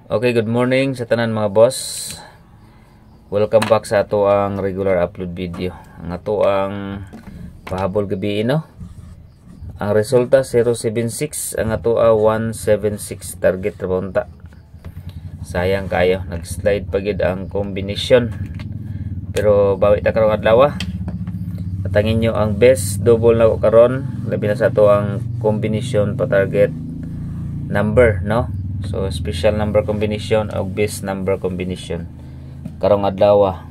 Okay, good morning sa tanan mga boss. Welcome back sa ato ang regular upload video. Ang ato ang pahabol gabi no. Ang resulta 076, ang ato 176 target rabonta. Sayang kayo, nag-slide pagid ang combination. Pero bawi ta karong adlaw. Patangin nyo ang best double na karon, labi na sa ato ang combination pa target number no. So special number combination o base number combination karong adlaw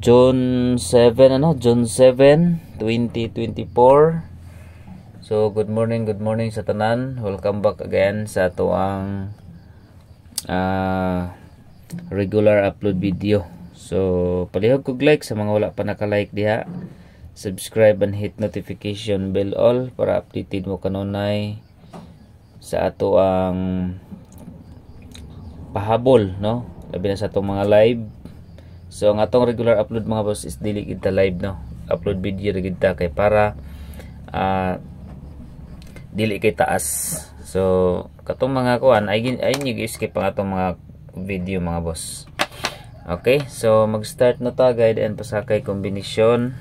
June 7 June 7 2024. So good morning sa tanan. Welcome back again sa ato ang regular upload video. So palihog kog like sa mga wala pa naka-like diha. Subscribe and hit notification bell all para updated mo kanunay sa ato ang pahabol no, labi na sa atong mga live. So ang atong regular upload mga boss is dili kita live no, upload video ra kita kay para dili kay taas. So katong mga kuan ay skip ang atong mga video mga boss. Okay, so mag-start na ta guide and pasakay combination.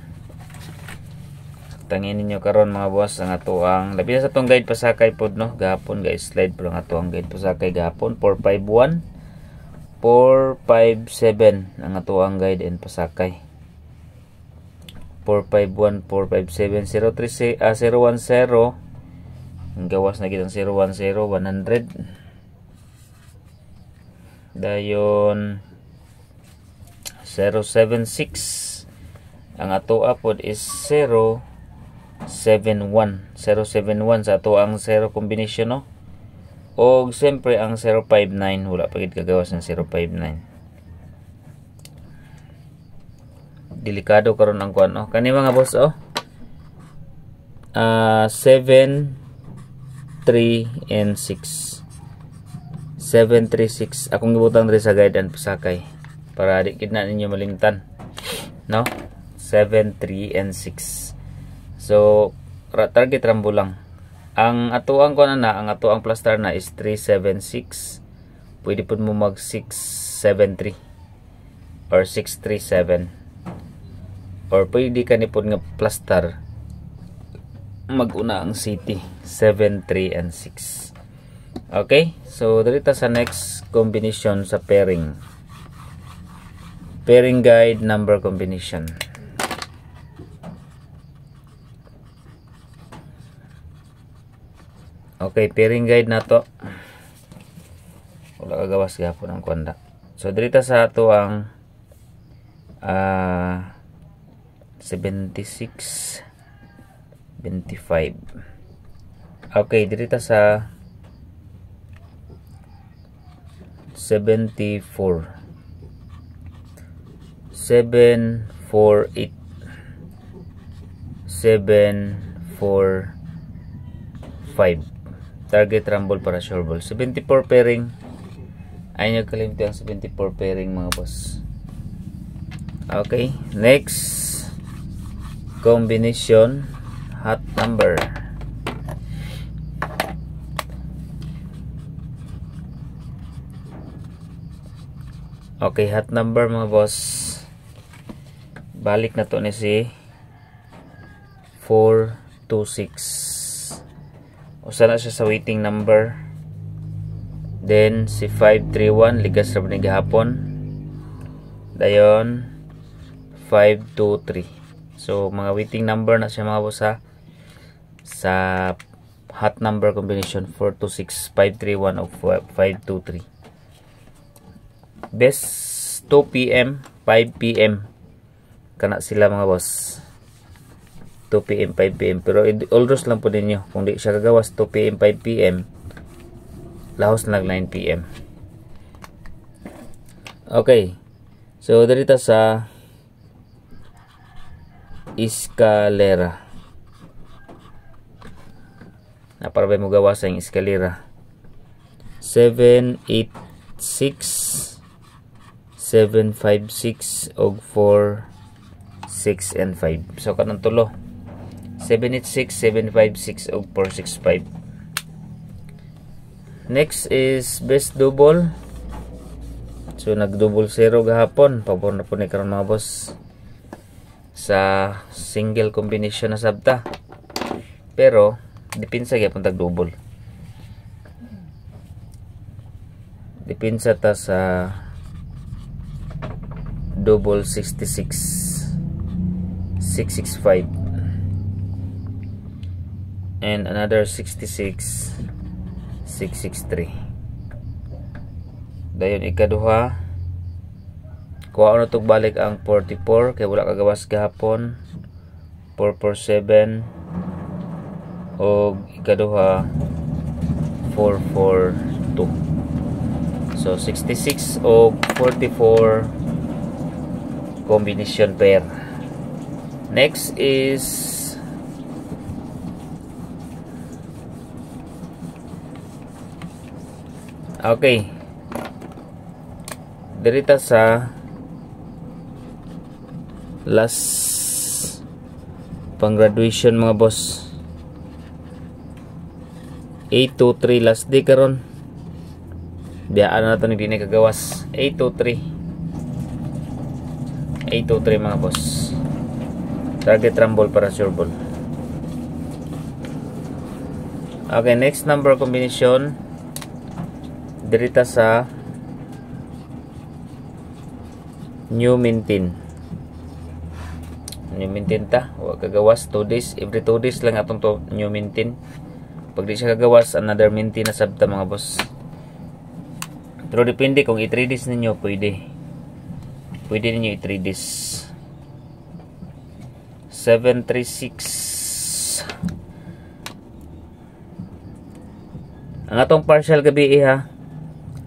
Tangin ninyo karon mga boss ang ato ang labi na sa atong guide pasakay pod no, gahapon guys slide pero ang ato ang guide pasakay gahapon 451 457 ang ato ang guide and pasakay 451 457 010 ang gawas na gid ang 010 100 dayon 076 ang ato pod is 071 sa ato ang 0 combination no. O siyempre ang 059 wala pa gid kagawas ng 059. Delikado karon ang kuan no. Kani mga boss 7 3 and 6 736 akong gibutang diri sa guide and pasakay para di gid na ninyo malimtan no. 7 3 and 6. So target rambo lang. Ang ato ang kuan na, ang ato ang plaster na is 376. Pwede pud mo mag 673 or 637. Or pwede ka ni pud nga plaster maguna ang city 7 3 and 6. Okay? So dito sa next combination sa pairing. Pairing guide number combination. Okay, pairing guide na to. Wala kagawas gapon ang kuanda. So dito sa ato ang 76 25. Okay, dito sa 74 748 745. Target rumble para sure ball. 74 pairing. Ay nyo kalimti ang 74 pairing mga boss. Okay. Next combination hot number. Okay, hot number mga boss. Balik na to ni si 426. Usa na siya sa waiting number. Then si 531 ligas ra ni gahapon. Dayon 523. So mga waiting number na siya mga boss sa hot number combination 426 531 o 523. Best 2 PM 5 PM kana sila mga boss. 2 PM 5 PM pero always lang po ninyo kung di siya kagawas 2 PM 5 PM lahos na lang 9 PM. Okay, so dito sa escalera na para ba mo gawas ang escalera 786 756 og 4 6 and 5. So kanang tulo 786 756 og 465. Next is best double. So nag double 0 gahapon, pabor na po ni karon mga boss sa single combination na sabta. Pero dipinsa gyapon tag double. Dipinsa ta sa double 66 665 and another 66 663. Dayon ikaduha, kuha na tog balik ang 44 kay wala kagawas gahapon. 447 og ikaduha 442. So 66 og 44 combination pair. Next is okay, dirita sa last pang graduation mga boss. 823 last day karon. Biyaan na ito ni Dini kagawas. 823 mga boss. Target rumble para sure ball. Okay, next number combination dirita sa new mintin. New mintin ta, wa kagawas 2 days, every 2 days lang atong to new mintin. Pag di siya kagawas, another mintin na sabta mga boss. Pero depende kung i-3 days ninyo, pwede ninyo i-3 days. 736 ang atong partial gabi ha.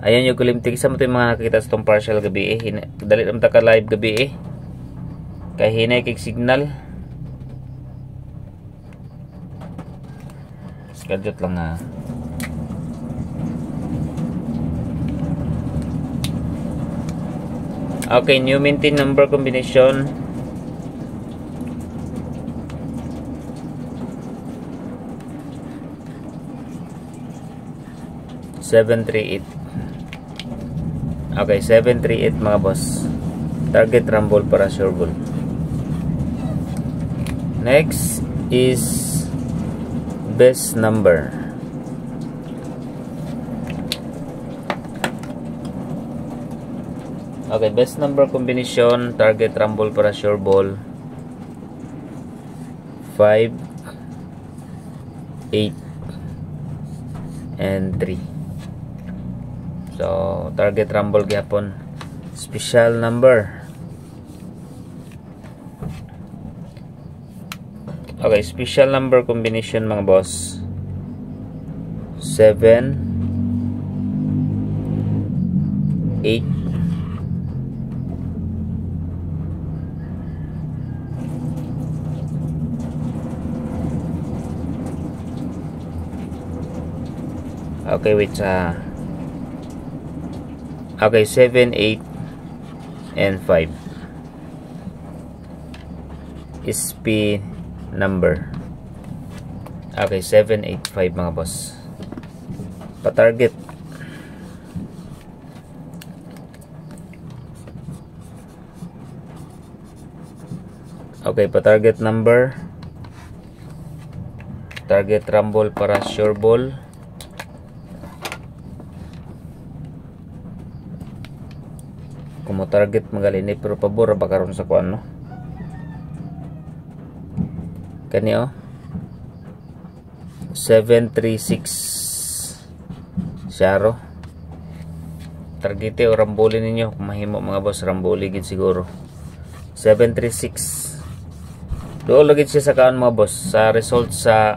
Ayan yung kulimtik. Isa mo ito yung mga nakikita sa itong partial gabi dali naman ka live gabi kaya hinay kay signal. Skadjot lang ha. Okay, new mintin number combination. Okay, 738 mga boss. Target rumble para sure ball. Next is best number. Okay, best number combination, target rumble para sure ball. 5, 8, and 3. So, target rumble gyapon. Special number. Okay, special number combination mga boss. 7, 8, okay, wait okay, 7, 8, and 5 is P number. Okay, 7, 8, 5 mga boss. Pa-target. Okay, pa-target number. Target rumble para sure ball. Kung mo target magalinip pero pabor ba karon sa kuan no? Kani 736 Syaro. Targete o ramboli ninyo kung mahimo mga boss, ramboli gid siguro. 736. Doon lagi siya sa kaan mga boss sa result sa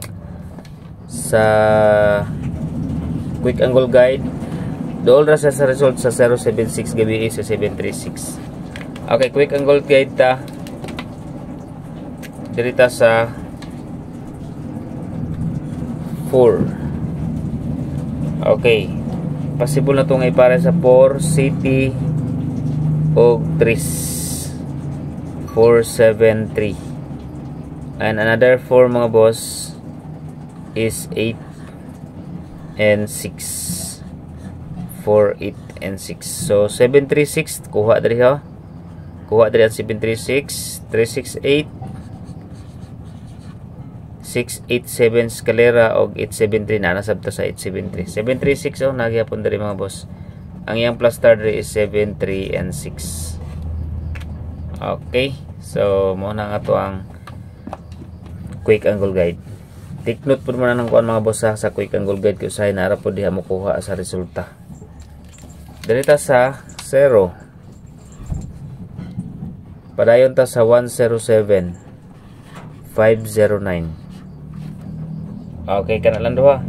quick angle guide. Doon ra sa result sa 076 gabi sa 736. Okay, quick angle guide ta. Dirita sa 4. Okay. Possible na ito ngay para sa 4, city, o 3. 473. And another 4 mga boss is 8 and 6. 4, 8, and 6. So 736 kuha diri ha. Kuha diri ang 736, 368, 687 Scalera og 873 na nasabta sa 873. 736 oh nagyapon diri mga boss. Ang iyang plus star diri is 73 and 6. Okay. So mo na nga to ang quick angle guide. Take note po naman ng kuan mga boss sa quick angle guide kung saan nara po diha mo kuha sa resulta. Dito sa 0. Padayon ta sa 107 509. Okay kana lang duha.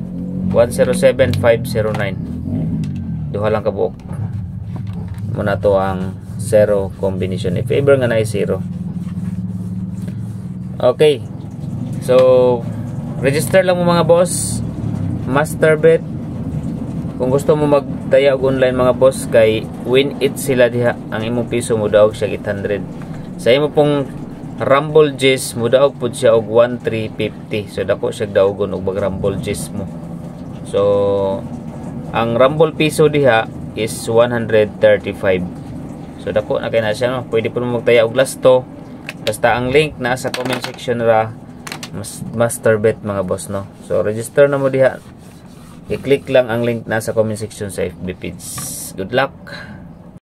107 509. Duha lang ka buok. Muna to ang 0 combination. If ever nga na 0. Okay. So register lang mo mga boss. Masterbet. Kung gusto mo magtaya og online mga boss kay win it sila diha. Ang imong piso mo daog siya 800. Sa imo pong Rumble G's mo daog pud siya og 1350. So dako siya daogon og mag Rumble G's mo. So ang Rumble piso diha is 135. So dako na kay na siya no. Pwede po mo magtaya og lasto. Basta ang link na sa comment section ra. Masterbet mga boss no. So register na mo diha. I-click lang ang link nasa comment section sa FB page. Good luck.